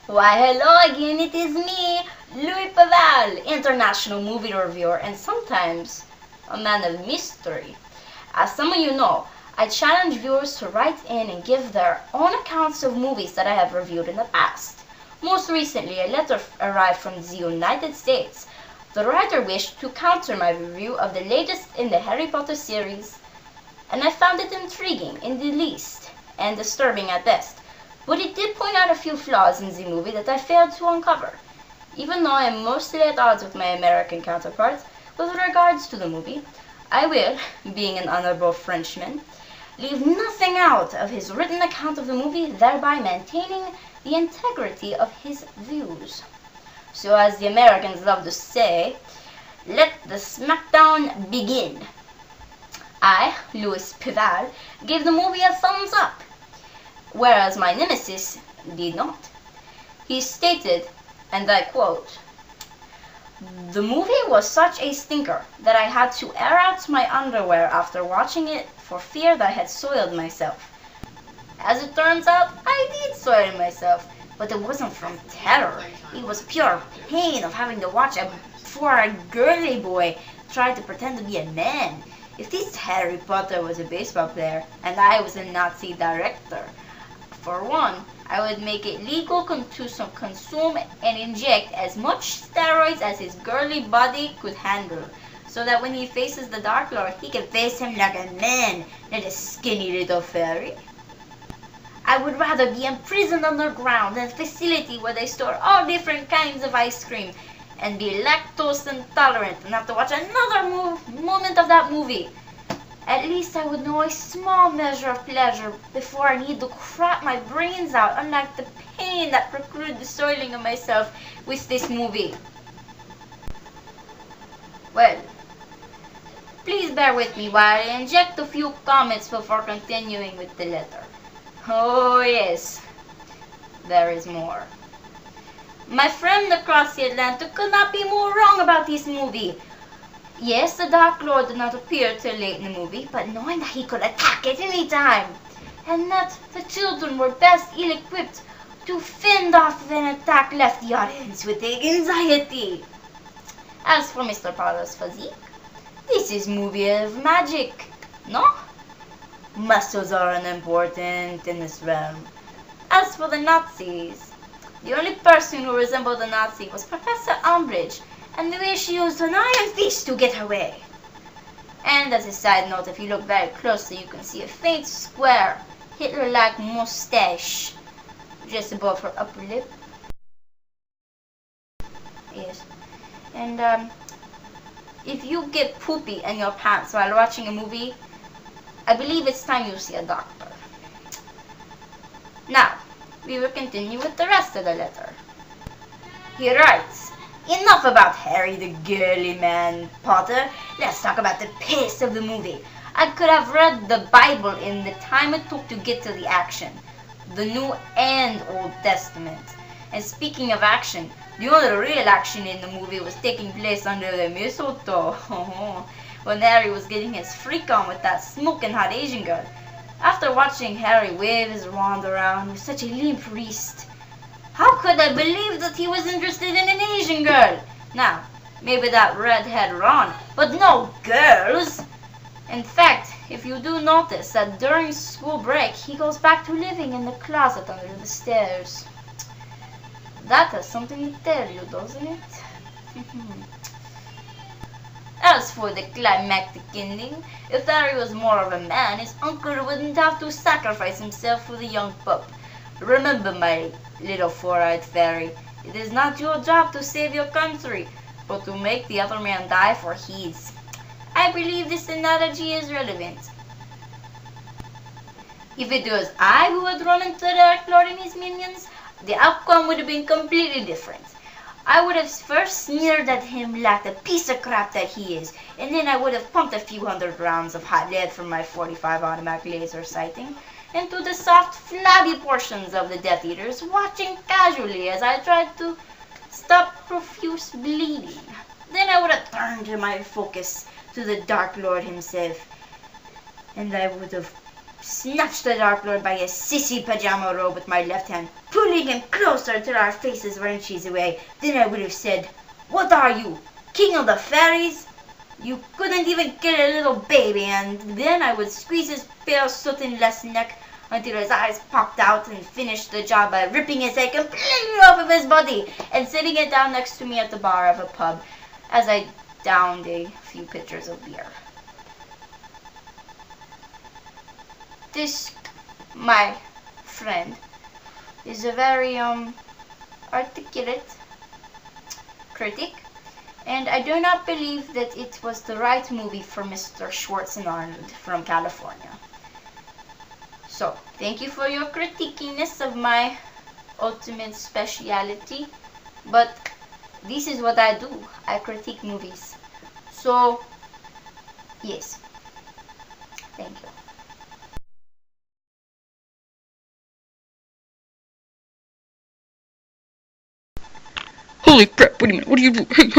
Why, hello again, it is me, Louis Palval, international movie reviewer and sometimes a man of mystery. As some of you know, I challenge viewers to write in and give their own accounts of movies that I have reviewed in the past. Most recently, a letter arrived from the United States. The writer wished to counter my review of the latest in the Harry Potter series, and I found it intriguing in the least, and disturbing at best. But it did point out a few flaws in the movie that I failed to uncover. Even though I am mostly at odds with my American counterparts with regards to the movie, I will, being an honorable Frenchman, leave nothing out of his written account of the movie, thereby maintaining the integrity of his views. So as the Americans love to say, let the smackdown begin. I, Louis Palval, gave the movie a thumbs up, whereas my nemesis did not. He stated, and I quote, "The movie was such a stinker that I had to air out my underwear after watching it for fear that I had soiled myself. As it turns out, I did soil myself, but it wasn't from terror. It was pure pain of having to watch a girly boy try to pretend to be a man. If this Harry Potter was a baseball player and I was a Nazi director, for one, I would make it legal to consume and inject as much steroids as his girly body could handle, so that when he faces the Dark Lord, he can face him like a man, not a skinny little fairy. I would rather be imprisoned underground in a facility where they store all different kinds of ice cream and be lactose intolerant and have to watch another moment of that movie. At least I would know a small measure of pleasure before I need to crap my brains out, unlike the pain that precluded the soiling of myself with this movie." Well, please bear with me while I inject a few comments before continuing with the letter. Oh yes, there is more. My friend across the Atlantic could not be more wrong about this movie. Yes, the Dark Lord did not appear till late in the movie, but knowing that he could attack at any time, and that the children were best ill-equipped to fend off an attack, left the audience with anxiety. As for Mr. Potter's physique, this is movie of magic, no? Muscles are unimportant in this realm. As for the Nazis, the only person who resembled a Nazi was Professor Umbridge, and the way she used an iron fist to get her way. And as a side note, if you look very closely, you can see a faint square, Hitler-like mustache just above her upper lip. Yes. And if you get poopy in your pants while watching a movie, I believe it's time you see a doctor. Now, we will continue with the rest of the letter. He writes, "Enough about Harry the girly man Potter. Let's talk about the pace of the movie. I could have read the Bible in the time it took to get to the action, the New and Old Testament. And speaking of action, the only real action in the movie was taking place under the mistletoe, when Harry was getting his freak on with that smoking hot Asian girl. After watching Harry wave his wand around with such a limp wrist, how could I believe that he was interested in an Asian girl? Now, maybe that redhead Ron, but no girls! In fact, if you do notice that during school break, he goes back to living in the closet under the stairs. That has something to tell you, doesn't it?" As for the climactic ending, if Harry was more of a man, his uncle wouldn't have to sacrifice himself for the young pup. Remember, my little four-eyed fairy, it is not your job to save your country, but to make the other man die for his. I believe this analogy is relevant. If it was I who had run into the Dark Lord and his minions, the outcome would have been completely different. I would have first sneered at him like the piece of crap that he is, and then I would have pumped a few hundred rounds of hot lead from my .45 automatic laser sighting into the soft, flabby portions of the Death Eaters, watching casually as I tried to stop profuse bleeding. Then I would have turned my focus to the Dark Lord himself, and I would have snatched the Dark Lord by his sissy pajama robe with my left hand, pulling him closer till our faces were inches away. Then I would have said, "What are you, king of the fairies? You couldn't even kill a little baby," and then I would squeeze his pale soot-less neck until his eyes popped out and finished the job by ripping his head completely off of his body and sitting it down next to me at the bar of a pub as I downed a few pitchers of beer. This, my friend, is a very articulate critic, and I do not believe that it was the right movie for Mr. Schwarzenegger from California. So, thank you for your critiquiness of my ultimate speciality, but this is what I do. I critique movies. So, yes. Thank you. Holy crap, wait a minute, what do you do? Hey,